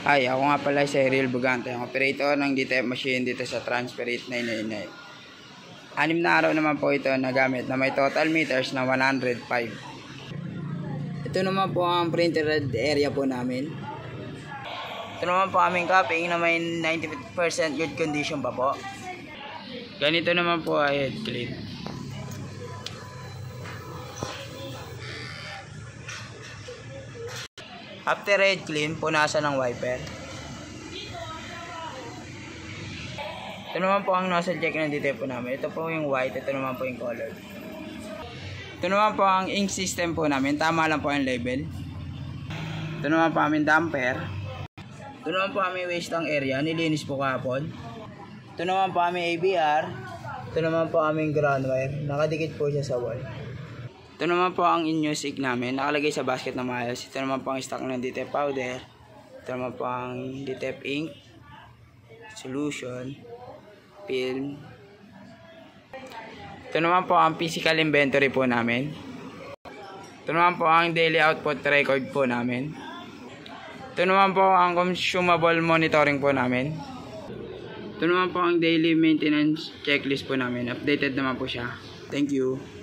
Hi, ako nga pala si Ariel Bugante, ang operator ng DTF machine dito sa Transferit 999. 6 na araw naman po ito na gamit na may total meters na 105. Ito naman po ang printed area po namin. Ito naman po aming copying na may 90% good condition pa po. Ganito naman po ay head clean. After head clean, punasan ng wiper. Ito naman po ang nozzle check ng DTF po namin. Ito po yung white, ito naman po yung color. Ito naman po ang ink system po namin. Tama lang po ang label. Ito naman po aming damper. Ito naman po aming waste tank area. Nilinis po kahapon. Ito naman po aming ABR. Ito naman po aming ground wire. Nakadikit po siya sa wall. Ito naman po ang in-use ink namin. Nakalagay sa basket na maayos. Ito naman po ang stock ng DTF powder. Ito naman po ang DTF ink, solution, film. Ito naman po ang physical inventory po namin. Ito naman po ang daily output record po namin. Ito naman po ang consumable monitoring po namin. Ito naman po ang daily maintenance checklist po namin. Updated naman po siya. Thank you.